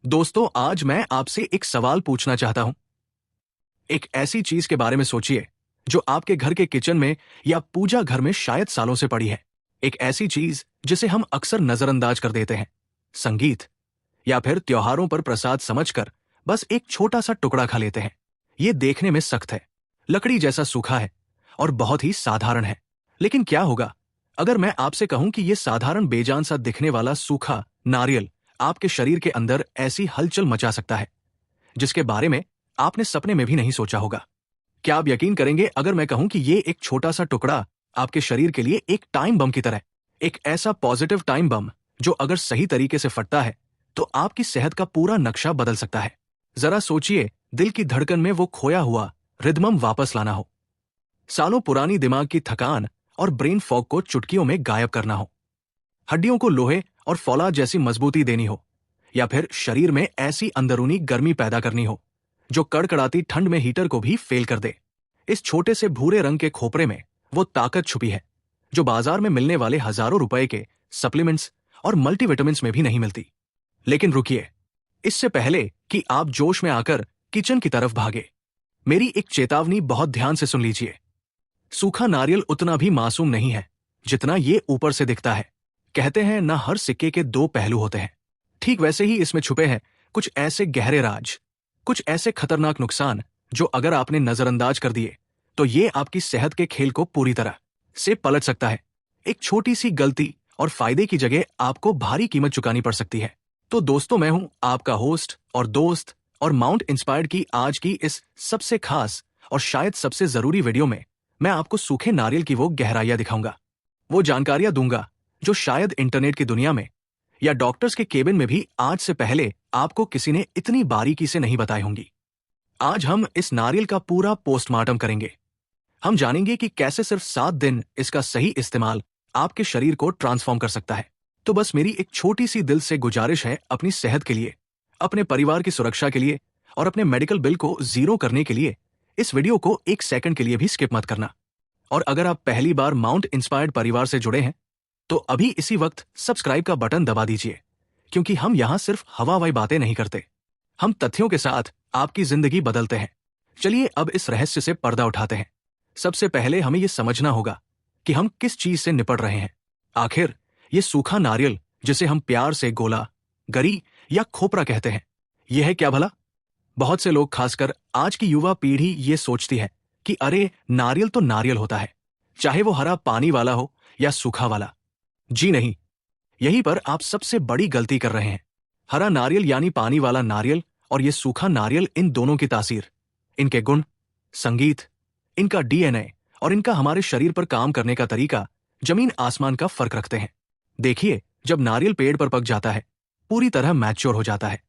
दोस्तों, आज मैं आपसे एक सवाल पूछना चाहता हूं। एक ऐसी चीज के बारे में सोचिए जो आपके घर के किचन में या पूजा घर में शायद सालों से पड़ी है। एक ऐसी चीज जिसे हम अक्सर नजरअंदाज कर देते हैं। संगीत। या फिर त्योहारों पर प्रसाद समझकर बस एक छोटा सा टुकड़ा खा लेते हैं। ये देखने में सख्त है, लकड़ी जैसा सूखा है और बहुत ही साधारण है। लेकिन क्या होगा अगर मैं आपसे कहूं कि यह साधारण बेजान सा दिखने वाला सूखा नारियल आपके शरीर के अंदर ऐसी हलचल मचा सकता है जिसके बारे में आपने सपने में भी नहीं सोचा होगा। क्या आप यकीन करेंगे अगर मैं कहूं कि ये एक छोटा सा टुकड़ा आपके शरीर के लिए एक टाइम बम की तरह, एक ऐसा पॉजिटिव टाइम बम जो अगर सही तरीके से फटता है तो आपकी सेहत का पूरा नक्शा बदल सकता है। जरा सोचिए, दिल की धड़कन में वो खोया हुआ रिदमम वापस लाना हो, सालों पुरानी दिमाग की थकान और ब्रेन फॉग को चुटकियों में गायब करना हो, हड्डियों को लोहे और फौलाद जैसी मजबूती देनी हो, या फिर शरीर में ऐसी अंदरूनी गर्मी पैदा करनी हो जो कड़कड़ाती ठंड में हीटर को भी फेल कर दे। इस छोटे से भूरे रंग के खोपरे में वो ताकत छुपी है जो बाजार में मिलने वाले हजारों रुपए के सप्लीमेंट्स और मल्टीविटामिन्स में भी नहीं मिलती। लेकिन रुकिए, इससे पहले कि आप जोश में आकर किचन की तरफ भागे, मेरी एक चेतावनी बहुत ध्यान से सुन लीजिए। सूखा नारियल उतना भी मासूम नहीं है जितना ये ऊपर से दिखता है। कहते हैं ना, हर सिक्के के दो पहलू होते हैं। ठीक वैसे ही इसमें छुपे हैं कुछ ऐसे गहरे राज, कुछ ऐसे खतरनाक नुकसान जो अगर आपने नजरअंदाज कर दिए तो ये आपकी सेहत के खेल को पूरी तरह से पलट सकता है। एक छोटी सी गलती और फायदे की जगह आपको भारी कीमत चुकानी पड़ सकती है। तो दोस्तों, मैं हूं आपका होस्ट और दोस्त, और माउंट इंस्पायर्ड की आज की इस सबसे खास और शायद सबसे जरूरी वीडियो में मैं आपको सूखे नारियल की वो गहराइयां दिखाऊंगा, वो जानकारियां दूंगा जो शायद इंटरनेट की दुनिया में या डॉक्टर्स के केबिन में भी आज से पहले आपको किसी ने इतनी बारीकी से नहीं बताई होंगी। आज हम इस नारियल का पूरा पोस्टमार्टम करेंगे। हम जानेंगे कि कैसे सिर्फ 7 दिन इसका सही इस्तेमाल आपके शरीर को ट्रांसफॉर्म कर सकता है। तो बस मेरी एक छोटी सी दिल से गुजारिश है, अपनी सेहत के लिए, अपने परिवार की सुरक्षा के लिए और अपने मेडिकल बिल को जीरो करने के लिए इस वीडियो को एक सेकंड के लिए भी स्किप मत करना। और अगर आप पहली बार माउंट इंस्पायर्ड परिवार से जुड़े हैं तो अभी इसी वक्त सब्सक्राइब का बटन दबा दीजिए, क्योंकि हम यहां सिर्फ हवावाई बातें नहीं करते, हम तथ्यों के साथ आपकी जिंदगी बदलते हैं। चलिए अब इस रहस्य से पर्दा उठाते हैं। सबसे पहले हमें यह समझना होगा कि हम किस चीज से निपट रहे हैं। आखिर ये सूखा नारियल जिसे हम प्यार से गोला, गरी या खोपरा कहते हैं, यह है क्या भला? बहुत से लोग, खासकर आज की युवा पीढ़ी, ये सोचती है कि अरे नारियल तो नारियल होता है, चाहे वो हरा पानी वाला हो या सूखा वाला। जी नहीं, यहीं पर आप सबसे बड़ी गलती कर रहे हैं। हरा नारियल यानी पानी वाला नारियल और ये सूखा नारियल, इन दोनों की तासीर, इनके गुण, संगीत, इनका डीएनए और इनका हमारे शरीर पर काम करने का तरीका जमीन आसमान का फर्क रखते हैं। देखिए, जब नारियल पेड़ पर पक जाता है, पूरी तरह मैच्योर हो जाता है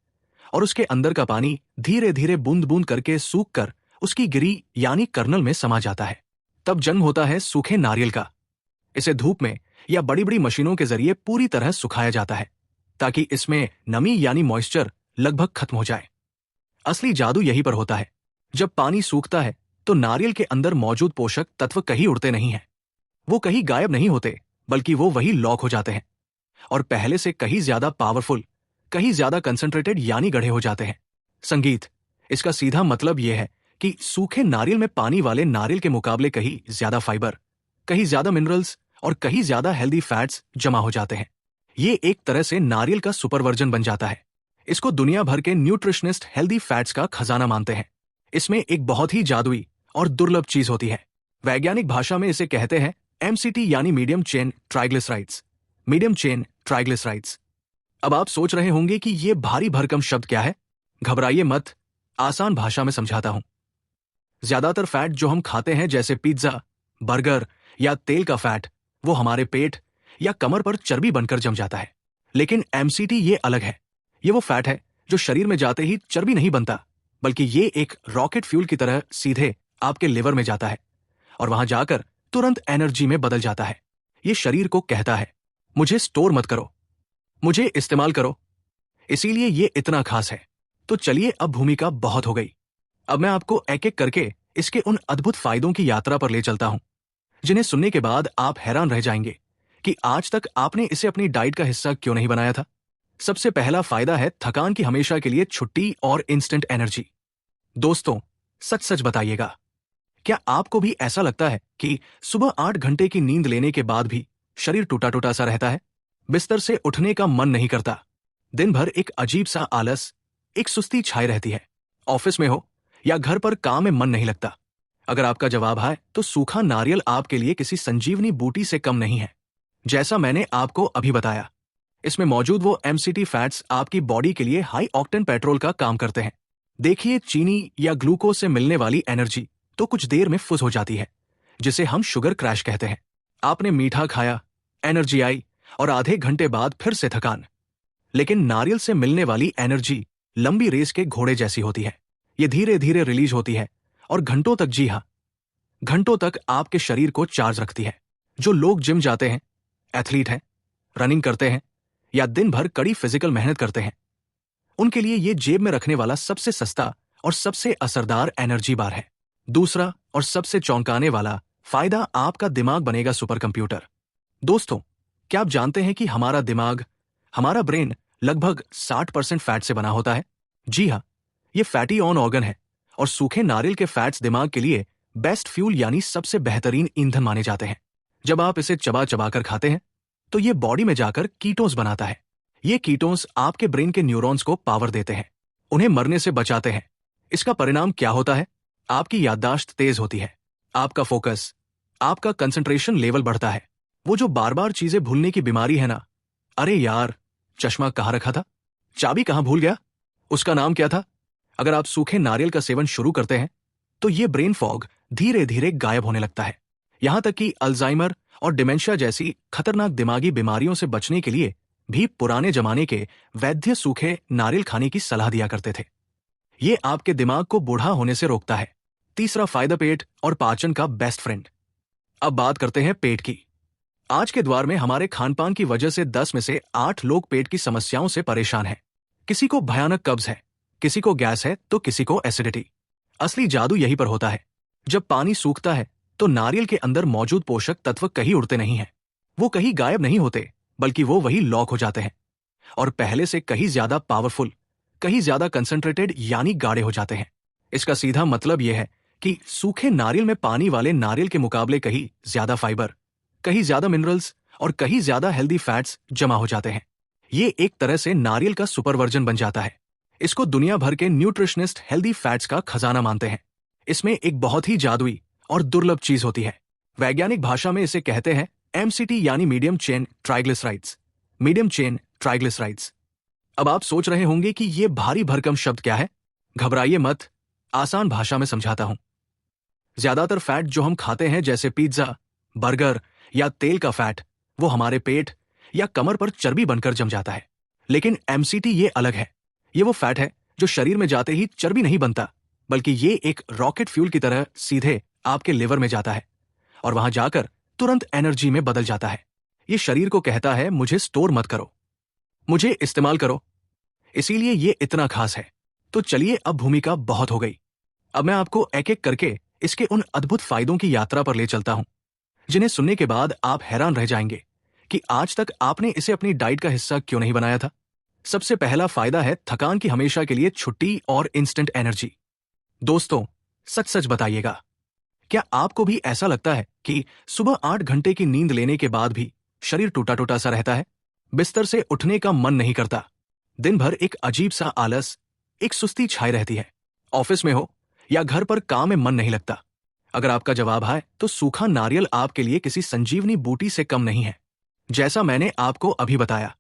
और उसके अंदर का पानी धीरे धीरे बूंद बूंद करके सूख कर उसकी गिरी यानी कर्नल में समा जाता है, तब जन्म होता है सूखे नारियल का। इसे धूप में या बड़ी बड़ी मशीनों के जरिए पूरी तरह सुखाया जाता है ताकि इसमें नमी यानी मॉइस्चर लगभग खत्म हो जाए। असली जादू यहीं पर होता है। जब पानी सूखता है तो नारियल के अंदर मौजूद पोषक तत्व कहीं उड़ते नहीं हैं, वो कहीं गायब नहीं होते, बल्कि वो वही लॉक हो जाते हैं और पहले से कहीं ज्यादा पावरफुल, कहीं ज्यादा कंसंट्रेटेड यानी गढ़े हो जाते हैं। संगीत। इसका सीधा मतलब यह है कि सूखे नारियल में पानी वाले नारियल के मुकाबले कहीं ज्यादा फाइबर, कहीं ज्यादा मिनरल्स और कहीं ज्यादा हेल्दी फैट्स जमा हो जाते हैं। ये एक तरह से नारियल का सुपर वर्जन बन जाता है। इसको दुनिया भर के न्यूट्रिशनिस्ट हेल्दी फैट्स का खजाना मानते हैं। इसमें एक बहुत ही जादुई और दुर्लभ चीज होती है। वैज्ञानिक भाषा में इसे कहते हैं एमसीटी यानी medium chain triglycerides. Medium chain triglycerides. अब आप सोच रहे होंगे कि ये भारी भरकम शब्द क्या है। घबराइए मत, आसान भाषा में समझाता हूं। ज्यादातर फैट जो हम खाते हैं, जैसे पिज्जा, बर्गर या तेल का फैट, वो हमारे पेट या कमर पर चर्बी बनकर जम जाता है। लेकिन एमसीटी ये अलग है। ये वो फैट है जो शरीर में जाते ही चर्बी नहीं बनता, बल्कि ये एक रॉकेट फ्यूल की तरह सीधे आपके लिवर में जाता है और वहां जाकर तुरंत एनर्जी में बदल जाता है। ये शरीर को कहता है, मुझे स्टोर मत करो, मुझे इस्तेमाल करो। इसीलिए ये इतना खास है। तो चलिए, अब भूमिका बहुत हो गई। अब मैं आपको एक एक करके इसके उन अद्भुत फायदों की यात्रा पर ले चलता हूं जिन्हें सुनने के बाद आप हैरान रह जाएंगे कि आज तक आपने इसे अपनी डाइट का हिस्सा क्यों नहीं बनाया था। सबसे पहला फायदा है थकान की हमेशा के लिए छुट्टी और इंस्टेंट एनर्जी। दोस्तों, सच सच बताइएगा, क्या आपको भी ऐसा लगता है कि सुबह 8 घंटे की नींद लेने के बाद भी शरीर टूटा टूटा सा रहता है? बिस्तर से उठने का मन नहीं करता, दिन भर एक अजीब सा आलस, एक सुस्ती छाई रहती है। ऑफिस में हो या घर पर काम में मन नहीं लगता। अगर आपका जवाब है तो सूखा नारियल आपके लिए किसी संजीवनी बूटी से कम नहीं है। जैसा मैंने आपको अभी बताया, इसमें मौजूद वो एमसीटी फैट्स आपकी बॉडी के लिए हाई ऑक्टेन पेट्रोल का काम करते हैं। देखिए, चीनी या ग्लूकोज से मिलने वाली एनर्जी तो कुछ देर में फुस हो जाती है, जिसे हम शुगर क्रैश कहते हैं। आपने मीठा खाया, एनर्जी आई और आधे घंटे बाद फिर से थकान। लेकिन नारियल से मिलने वाली एनर्जी लंबी रेस के घोड़े जैसी होती है। ये धीरे धीरे रिलीज होती है और घंटों तक, जी हाँ, घंटों तक आपके शरीर को चार्ज रखती है। जो लोग जिम जाते हैं, एथलीट हैं, रनिंग करते हैं या दिन भर कड़ी फिजिकल मेहनत करते हैं, उनके लिए ये जेब में रखने वाला सबसे सस्ता और सबसे असरदार एनर्जी बार है। दूसरा और सबसे चौंकाने वाला फायदा, आपका दिमाग बनेगा सुपर कंप्यूटर। दोस्तों, क्या आप जानते हैं कि हमारा दिमाग, हमारा ब्रेन लगभग 60% फैट से बना होता है? जी हाँ, ये फैटी ऑन ऑर्गन है और सूखे नारियल के फैट्स दिमाग के लिए बेस्ट फ्यूल यानी सबसे बेहतरीन ईंधन माने जाते हैं। जब आप इसे चबा चबा कर खाते हैं तो ये बॉडी में जाकर कीटोन्स बनाता है। ये कीटोन्स आपके ब्रेन के न्यूरॉन्स को पावर देते हैं, उन्हें मरने से बचाते हैं। इसका परिणाम क्या होता है? आपकी याददाश्त तेज होती है, आपका फोकस, आपका कंसंट्रेशन लेवल बढ़ता है। वो जो बार बार चीजें भूलने की बीमारी है ना, अरे यार, चश्मा कहाँ रखा था, चाबी कहाँ भूल गया, उसका नाम क्या था? अगर आप सूखे नारियल का सेवन शुरू करते हैं तो ये ब्रेन फॉग धीरे धीरे गायब होने लगता है। यहां तक कि अल्जाइमर और डिमेंशिया जैसी खतरनाक दिमागी बीमारियों से बचने के लिए भी पुराने जमाने के वैद्य सूखे नारियल खाने की सलाह दिया करते थे। ये आपके दिमाग को बूढ़ा होने से रोकता है। तीसरा फायदा, पेट और पाचन का बेस्ट फ्रेंड। अब बात करते हैं पेट की। आज के दौर में हमारे खानपान की वजह से 10 में से 8 लोग पेट की समस्याओं से परेशान हैं। किसी को भयानक कब्ज है, किसी को गैस है तो किसी को एसिडिटी। असली जादू यही पर होता है। जब पानी सूखता है तो नारियल के अंदर मौजूद पोषक तत्व कहीं उड़ते नहीं हैं। वो कहीं गायब नहीं होते, बल्कि वो वही लॉक हो जाते हैं और पहले से कहीं ज्यादा पावरफुल, कहीं ज्यादा कंसंट्रेटेड यानी गाढ़े हो जाते हैं। इसका सीधा मतलब यह है कि सूखे नारियल में पानी वाले नारियल के मुकाबले कहीं ज्यादा फाइबर, कहीं ज्यादा मिनरल्स और कहीं ज्यादा हेल्दी फैट्स जमा हो जाते हैं। ये एक तरह से नारियल का सुपर वर्जन बन जाता है। इसको दुनिया भर के न्यूट्रिशनिस्ट हेल्दी फैट्स का खजाना मानते हैं। इसमें एक बहुत ही जादुई और दुर्लभ चीज होती है। वैज्ञानिक भाषा में इसे कहते हैं एमसीटी यानी medium chain triglycerides. Medium chain triglycerides. अब आप सोच रहे होंगे कि ये भारी भरकम शब्द क्या है? घबराइए मत, आसान भाषा में समझाता हूं। ज्यादातर फैट जो हम खाते हैं, जैसे पिज्जा, बर्गर या तेल का फैट, वो हमारे पेट या कमर पर चर्बी बनकर जम जाता है। लेकिन एमसीटी ये अलग है। ये वो फैट है जो शरीर में जाते ही चर्बी नहीं बनता, बल्कि ये एक रॉकेट फ्यूल की तरह सीधे आपके लिवर में जाता है और वहां जाकर तुरंत एनर्जी में बदल जाता है। ये शरीर को कहता है, मुझे स्टोर मत करो, मुझे इस्तेमाल करो। इसीलिए ये इतना खास है। तो चलिए, अब भूमिका बहुत हो गई। अब मैं आपको एक एक करके इसके उन अद्भुत फायदों की यात्रा पर ले चलता हूं, जिन्हें सुनने के बाद आप हैरान रह जाएंगे कि आज तक आपने इसे अपनी डाइट का हिस्सा क्यों नहीं बनाया था। सबसे पहला फायदा है थकान की हमेशा के लिए छुट्टी और इंस्टेंट एनर्जी। दोस्तों, सच सच बताइएगा, क्या आपको भी ऐसा लगता है कि सुबह 8 घंटे की नींद लेने के बाद भी शरीर टूटा टूटा सा रहता है? बिस्तर से उठने का मन नहीं करता, दिन भर एक अजीब सा आलस, एक सुस्ती छाई रहती है। ऑफिस में हो या घर पर काम में मन नहीं लगता। अगर आपका जवाब है तो सूखा नारियल आपके लिए किसी संजीवनी बूटी से कम नहीं है। जैसा मैंने आपको अभी बताया,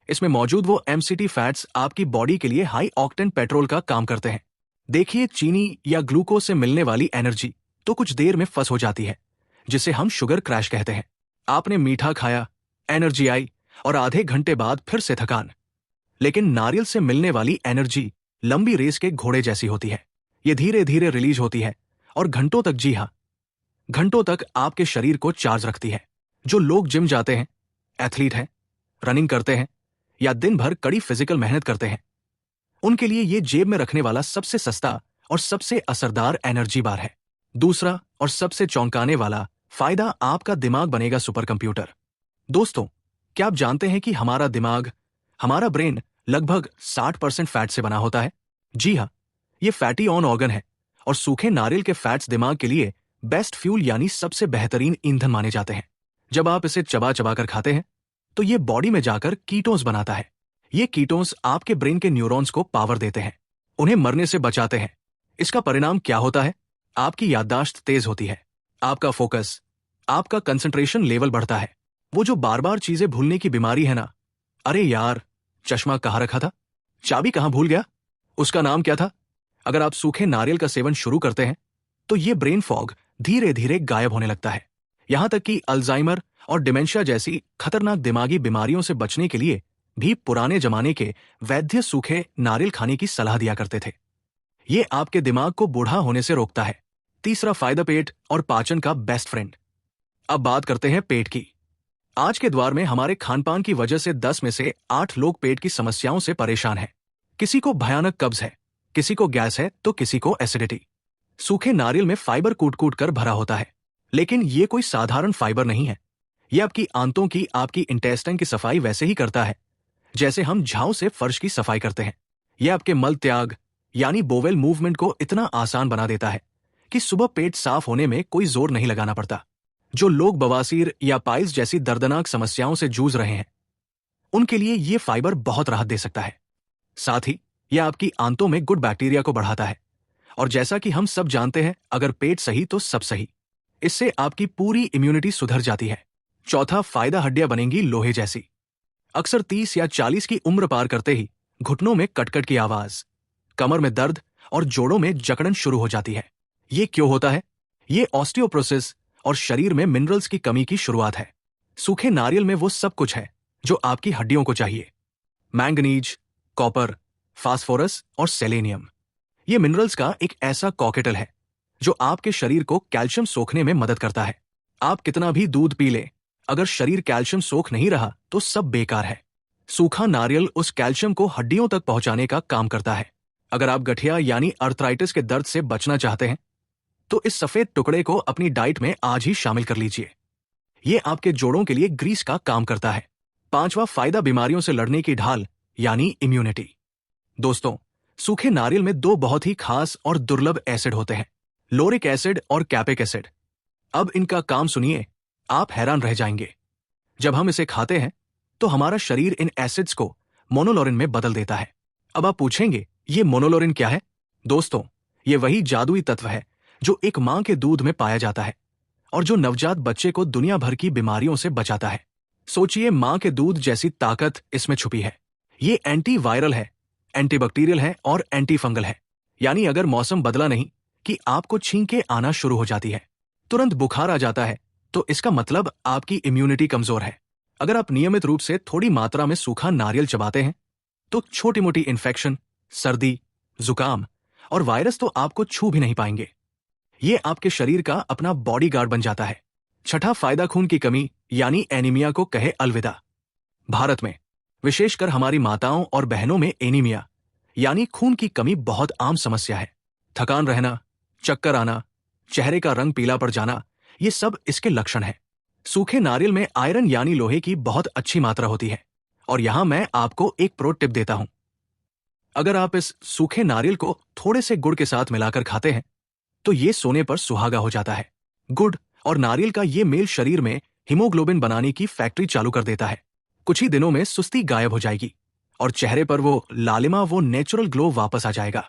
इसमें मौजूद वो एमसीटी फैट्स आपकी बॉडी के लिए हाई ऑक्टेन पेट्रोल का काम करते हैं। देखिए, चीनी या ग्लूकोज से मिलने वाली एनर्जी तो कुछ देर में फस हो जाती है, जिसे हम शुगर क्रैश कहते हैं। आपने मीठा खाया, एनर्जी आई और आधे घंटे बाद फिर से थकान। लेकिन नारियल से मिलने वाली एनर्जी लंबी रेस के घोड़े जैसी होती है। ये धीरे धीरे रिलीज होती है और घंटों तक, जी हां, घंटों तक आपके शरीर को चार्ज रखती है। जो लोग जिम जाते हैं, एथलीट हैं, रनिंग करते हैं या दिन भर कड़ी फिजिकल मेहनत करते हैं, उनके लिए ये जेब में रखने वाला सबसे सस्ता और सबसे असरदार एनर्जी बार है। दूसरा और सबसे चौंकाने वाला फायदा, आपका दिमाग बनेगा सुपर कंप्यूटर। दोस्तों, क्या आप जानते हैं कि हमारा दिमाग, हमारा ब्रेन लगभग 60% फैट से बना होता है। जी हाँ, ये फैटी ऑन ऑर्गन है और सूखे नारियल के फैट्स दिमाग के लिए बेस्ट फ्यूल यानी सबसे बेहतरीन ईंधन माने जाते हैं। जब आप इसे चबा चबा कर खाते हैं तो ये बॉडी में जाकर कीटोन्स बनाता है। ये कीटोन्स आपके ब्रेन के न्यूरॉन्स को पावर देते हैं, उन्हें मरने से बचाते हैं। इसका परिणाम क्या होता है? आपकी याददाश्त तेज होती है, आपका फोकस, आपका कंसंट्रेशन लेवल बढ़ता है। वो जो बार बार चीजें भूलने की बीमारी है ना, अरे यार, चश्मा कहाँ रखा था, चाबी कहाँ भूल गया, उसका नाम क्या था? अगर आप सूखे नारियल का सेवन शुरू करते हैं तो ये ब्रेन फॉग धीरे धीरे गायब होने लगता है। यहां तक कि अल्जाइमर और डिमेंशिया जैसी खतरनाक दिमागी बीमारियों से बचने के लिए भी पुराने जमाने के वैद्य सूखे नारियल खाने की सलाह दिया करते थे। ये आपके दिमाग को बूढ़ा होने से रोकता है। तीसरा फायदा, पेट और पाचन का बेस्ट फ्रेंड। अब बात करते हैं पेट की। आज के दौर में हमारे खानपान की वजह से 10 में से 8 लोग पेट की समस्याओं से परेशान हैं। किसी को भयानक कब्ज है, किसी को गैस है तो किसी को एसिडिटी। सूखे नारियल में फाइबर कूट कूट कर भरा होता है, लेकिन ये कोई साधारण फाइबर नहीं है। ये आपकी आंतों की, आपकी इंटेस्टाइन की सफाई वैसे ही करता है जैसे हम झाड़ू से फर्श की सफाई करते हैं। यह आपके मल त्याग यानी बोवेल मूवमेंट को इतना आसान बना देता है कि सुबह पेट साफ होने में कोई जोर नहीं लगाना पड़ता। जो लोग बवासीर या पाइल्स जैसी दर्दनाक समस्याओं से जूझ रहे हैं, उनके लिए ये फाइबर बहुत राहत दे सकता है। साथ ही यह आपकी आंतों में गुड बैक्टीरिया को बढ़ाता है, और जैसा कि हम सब जानते हैं, अगर पेट सही तो सब सही। इससे आपकी पूरी इम्यूनिटी सुधर जाती है। चौथा फायदा, हड्डियां बनेंगी लोहे जैसी। अक्सर 30 या 40 की उम्र पार करते ही घुटनों में कटकट की आवाज, कमर में दर्द और जोड़ों में जकड़न शुरू हो जाती है। ये क्यों होता है? ये ऑस्टियोप्रोसिस और शरीर में मिनरल्स की कमी की शुरुआत है। सूखे नारियल में वो सब कुछ है जो आपकी हड्डियों को चाहिए। मैंगनीज, कॉपर, फास्फोरस और सेलेनियम। ये मिनरल्स का एक ऐसा कॉकटेल है जो आपके शरीर को कैल्शियम सोखने में मदद करता है। आप कितना भी दूध पी लें, अगर शरीर कैल्शियम सोख नहीं रहा तो सब बेकार है। सूखा नारियल उस कैल्शियम को हड्डियों तक पहुंचाने का काम करता है। अगर आप गठिया यानी अर्थराइटिस के दर्द से बचना चाहते हैं तो इस सफेद टुकड़े को अपनी डाइट में आज ही शामिल कर लीजिए। ये आपके जोड़ों के लिए ग्रीस का काम करता है। पांचवा फायदा, बीमारियों से लड़ने की ढाल यानी इम्यूनिटी। दोस्तों, सूखे नारियल में 2 बहुत ही खास और दुर्लभ एसिड होते हैं, लोरिक एसिड और कैपिक एसिड। अब इनका काम सुनिए, आप हैरान रह जाएंगे। जब हम इसे खाते हैं तो हमारा शरीर इन एसिड्स को मोनोलोरिन में बदल देता है। अब आप पूछेंगे, ये मोनोलोरिन क्या है? दोस्तों, ये वही जादुई तत्व है जो एक मां के दूध में पाया जाता है और जो नवजात बच्चे को दुनिया भर की बीमारियों से बचाता है। सोचिए, मां के दूध जैसी ताकत इसमें छुपी है। ये एंटी वायरल है, एंटीबैक्टीरियल है और एंटी फंगल है। यानी अगर मौसम बदला नहीं कि आपको छींकें आना शुरू हो जाती है, तुरंत बुखार आ जाता है, तो इसका मतलब आपकी इम्यूनिटी कमजोर है। अगर आप नियमित रूप से थोड़ी मात्रा में सूखा नारियल चबाते हैं तो छोटी मोटी इन्फेक्शन, सर्दी, जुकाम और वायरस तो आपको छू भी नहीं पाएंगे। ये आपके शरीर का अपना बॉडीगार्ड बन जाता है। छठा फायदा, खून की कमी यानी एनीमिया को कहे अलविदा। भारत में विशेषकर हमारी माताओं और बहनों में एनीमिया यानी खून की कमी बहुत आम समस्या है। थकान रहना, चक्कर आना, चेहरे का रंग पीला पड़ जाना, ये सब इसके लक्षण हैं। सूखे नारियल में आयरन यानी लोहे की बहुत अच्छी मात्रा होती है, और यहां मैं आपको एक प्रो टिप देता हूं। अगर आप इस सूखे नारियल को थोड़े से गुड़ के साथ मिलाकर खाते हैं तो ये सोने पर सुहागा हो जाता है। गुड़ और नारियल का ये मेल शरीर में हीमोग्लोबिन बनाने की फैक्ट्री चालू कर देता है। कुछ ही दिनों में सुस्ती गायब हो जाएगी और चेहरे पर वो लालिमा, वो नेचुरल ग्लो वापस आ जाएगा।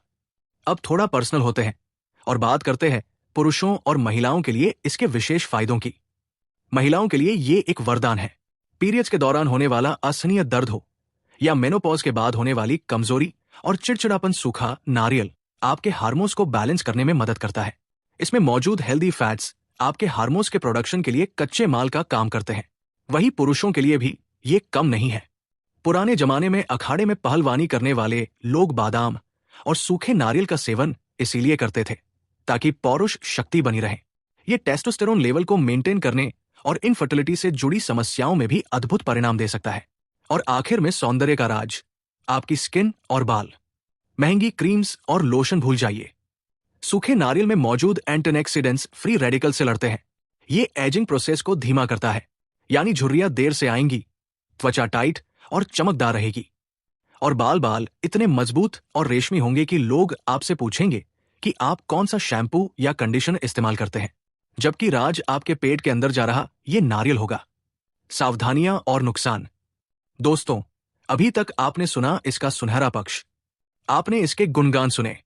अब थोड़ा पर्सनल होते हैं और बात करते हैं पुरुषों और महिलाओं के लिए इसके विशेष फायदों की। महिलाओं के लिए ये एक वरदान है। पीरियड्स के दौरान होने वाला असहनीय दर्द हो या मेनोपॉज के बाद होने वाली कमजोरी और चिड़चिड़ापन, सूखा नारियल आपके हार्मोन्स को बैलेंस करने में मदद करता है। इसमें मौजूद हेल्दी फैट्स आपके हार्मोन्स के प्रोडक्शन के लिए कच्चे माल का काम करते हैं। वही पुरुषों के लिए भी ये कम नहीं है। पुराने जमाने में अखाड़े में पहलवानी करने वाले लोग बादाम और सूखे नारियल का सेवन इसीलिए करते थे ताकि पौरुष शक्ति बनी रहे। ये टेस्टोस्टेरोन लेवल को मेंटेन करने और इनफर्टिलिटी से जुड़ी समस्याओं में भी अद्भुत परिणाम दे सकता है। और आखिर में सौंदर्य का राज, आपकी स्किन और बाल। महंगी क्रीम्स और लोशन भूल जाइए। सूखे नारियल में मौजूद एंटीऑक्सीडेंट्स फ्री रेडिकल से लड़ते हैं। ये एजिंग प्रोसेस को धीमा करता है, यानी झुर्रियां देर से आएंगी, त्वचा टाइट और चमकदार रहेगी। और बाल बाल इतने मजबूत और रेशमी होंगे कि लोग आपसे पूछेंगे कि आप कौन सा शैम्पू या कंडीशनर इस्तेमाल करते हैं, जबकि राज आपके पेट के अंदर जा रहा ये नारियल होगा। सावधानियां और नुकसान। दोस्तों, अभी तक आपने सुना इसका सुनहरा पक्ष, आपने इसके गुणगान सुने,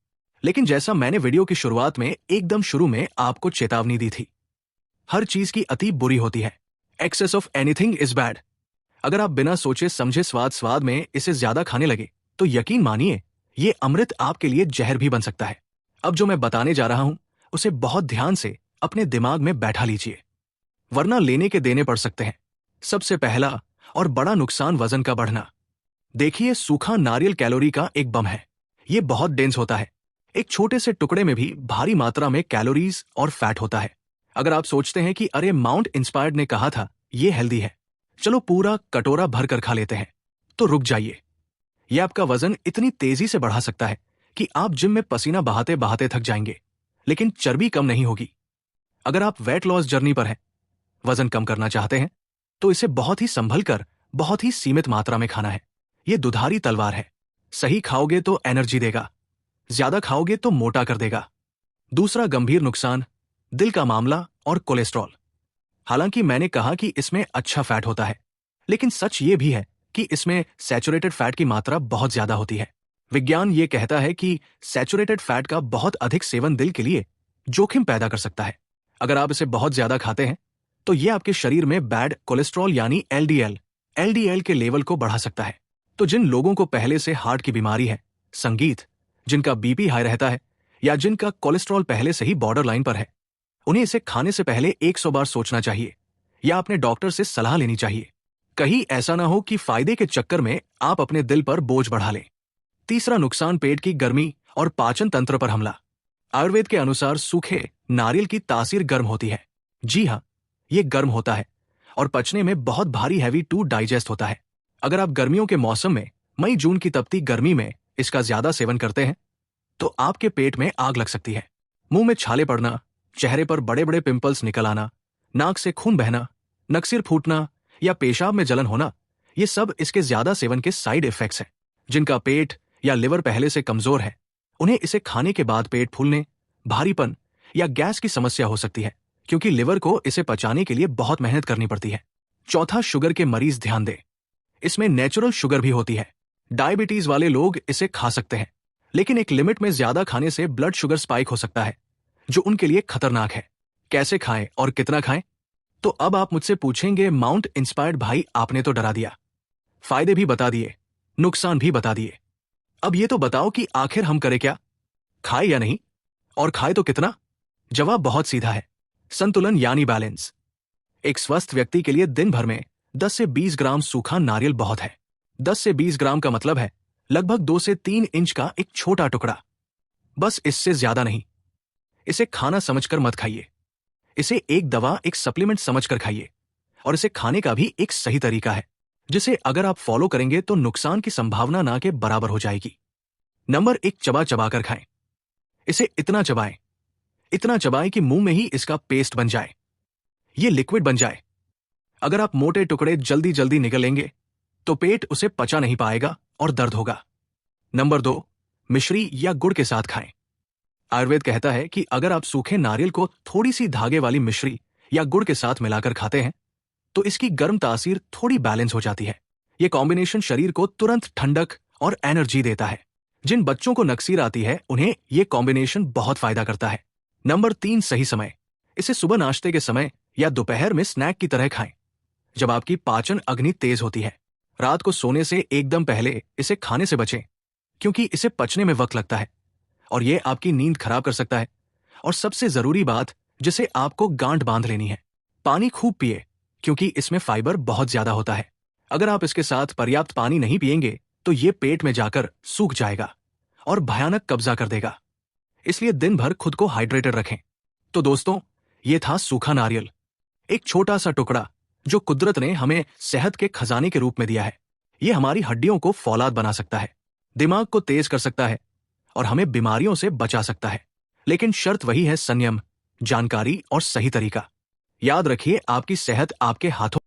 लेकिन जैसा मैंने वीडियो की शुरुआत में एकदम शुरू में आपको चेतावनी दी थी, हर चीज की अति बुरी होती है। Excess of anything is bad. अगर आप बिना सोचे समझे स्वाद में इसे ज्यादा खाने लगे तो यकीन मानिए ये अमृत आपके लिए जहर भी बन सकता है। अब जो मैं बताने जा रहा हूं उसे बहुत ध्यान से अपने दिमाग में बैठा लीजिए, वरना लेने के देने पड़ सकते हैं। सबसे पहला और बड़ा नुकसान वजन का बढ़ना। देखिए, सूखा नारियल कैलोरी का एक बम है। ये बहुत डेंस होता है। एक छोटे से टुकड़े में भी भारी मात्रा में कैलोरीज और फैट होता है। अगर आप सोचते हैं कि अरे माउंट इंस्पायर्ड ने कहा था ये हेल्दी है, चलो पूरा कटोरा भर कर खा लेते हैं, तो रुक जाइए। यह आपका वजन इतनी तेजी से बढ़ा सकता है कि आप जिम में पसीना बहाते बहाते थक जाएंगे, लेकिन चर्बी कम नहीं होगी। अगर आप वेट लॉस जर्नी पर हैं, वजन कम करना चाहते हैं, तो इसे बहुत ही संभल कर बहुत ही सीमित मात्रा में खाना है। यह दुधारी तलवार है। सही खाओगे तो एनर्जी देगा, ज्यादा खाओगे तो मोटा कर देगा। दूसरा गंभीर नुकसान, दिल का मामला और कोलेस्ट्रॉल। हालांकि मैंने कहा कि इसमें अच्छा फैट होता है, लेकिन सच ये भी है कि इसमें सैचुरेटेड फैट की मात्रा बहुत ज्यादा होती है। विज्ञान ये कहता है कि सैचुरेटेड फैट का बहुत अधिक सेवन दिल के लिए जोखिम पैदा कर सकता है। अगर आप इसे बहुत ज्यादा खाते हैं तो ये आपके शरीर में बैड कोलेस्ट्रॉल यानी एलडीएल के लेवल को बढ़ा सकता है। तो जिन लोगों को पहले से हार्ट की बीमारी है, संगीत, जिनका बीपी हाई रहता है या जिनका कोलेस्ट्रॉल पहले से ही बॉर्डर लाइन पर है, उन्हें इसे खाने से पहले 100 बार सोचना चाहिए या अपने डॉक्टर से सलाह लेनी चाहिए। कहीं ऐसा ना हो कि फायदे के चक्कर में आप अपने दिल पर बोझ बढ़ा लें। तीसरा नुकसान, पेट की गर्मी और पाचन तंत्र पर हमला। आयुर्वेद के अनुसार सूखे नारियल की तासीर गर्म होती है। जी हाँ, ये गर्म होता है और पचने में बहुत भारी, हैवी टू डाइजेस्ट होता है। अगर आप गर्मियों के मौसम में मई जून की तपती गर्मी में इसका ज्यादा सेवन करते हैं तो आपके पेट में आग लग सकती है। मुंह में छाले पड़ना, चेहरे पर बड़े बड़े पिंपल्स निकल आना, नाक से खून बहना, नक्सिर फूटना या पेशाब में जलन होना, ये सब इसके ज्यादा सेवन के साइड इफेक्ट्स हैं। जिनका पेट या लिवर पहले से कमजोर है, उन्हें इसे खाने के बाद पेट फूलने, भारीपन या गैस की समस्या हो सकती है, क्योंकि लिवर को इसे पचाने के लिए बहुत मेहनत करनी पड़ती है। चौथा, शुगर के मरीज ध्यान दें, इसमें नेचुरल शुगर भी होती है। डायबिटीज वाले लोग इसे खा सकते हैं, लेकिन एक लिमिट में ज्यादा खाने से ब्लड शुगर स्पाइक हो सकता है, जो उनके लिए खतरनाक है। कैसे खाएं और कितना खाएं? तो अब आप मुझसे पूछेंगे, माउंट इंस्पायर्ड भाई आपने तो डरा दिया, फायदे भी बता दिए, नुकसान भी बता दिए, अब ये तो बताओ कि आखिर हम करें क्या? खाए या नहीं, और खाए तो कितना? जवाब बहुत सीधा है, संतुलन यानी बैलेंस। एक स्वस्थ व्यक्ति के लिए दिन भर में 10 से 20 ग्राम सूखा नारियल बहुत है। 10 से 20 ग्राम का मतलब है लगभग 2 से 3 इंच का एक छोटा टुकड़ा, बस इससे ज्यादा नहीं। इसे खाना समझकर मत खाइए, इसे एक दवा, एक सप्लीमेंट समझकर खाइए, और इसे खाने का भी एक सही तरीका है, जिसे अगर आप फॉलो करेंगे तो नुकसान की संभावना ना के बराबर हो जाएगी। नंबर 1, चबा चबा कर खाएं। इसे इतना चबाएं कि मुंह में ही इसका पेस्ट बन जाए, ये लिक्विड बन जाए। अगर आप मोटे टुकड़े जल्दी जल्दी निगलेंगे तो पेट उसे पचा नहीं पाएगा और दर्द होगा। नंबर 2, मिश्री या गुड़ के साथ खाएं। आयुर्वेद कहता है कि अगर आप सूखे नारियल को थोड़ी सी धागे वाली मिश्री या गुड़ के साथ मिलाकर खाते हैं तो इसकी गर्म तासीर थोड़ी बैलेंस हो जाती है। यह कॉम्बिनेशन शरीर को तुरंत ठंडक और एनर्जी देता है। जिन बच्चों को नक्सीर आती है उन्हें यह कॉम्बिनेशन बहुत फायदा करता है। नंबर 3, सही समय। इसे सुबह नाश्ते के समय या दोपहर में स्नैक की तरह खाएं, जब आपकी पाचन अग्नि तेज होती है। रात को सोने से एकदम पहले इसे खाने से बचें, क्योंकि इसे पचने में वक्त लगता है और यह आपकी नींद खराब कर सकता है। और सबसे जरूरी बात जिसे आपको गांठ बांध लेनी है, पानी खूब पिए, क्योंकि इसमें फाइबर बहुत ज्यादा होता है। अगर आप इसके साथ पर्याप्त पानी नहीं पिएंगे तो ये पेट में जाकर सूख जाएगा और भयानक कब्जा कर देगा। इसलिए दिन भर खुद को हाइड्रेटेड रखें। तो दोस्तों, ये था सूखा नारियल, एक छोटा सा टुकड़ा जो कुदरत ने हमें सेहत के खजाने के रूप में दिया है। ये हमारी हड्डियों को फौलाद बना सकता है, दिमाग को तेज कर सकता है और हमें बीमारियों से बचा सकता है। लेकिन शर्त वही है, संयम, जानकारी और सही तरीका। याद रखिए, आपकी सेहत आपके हाथों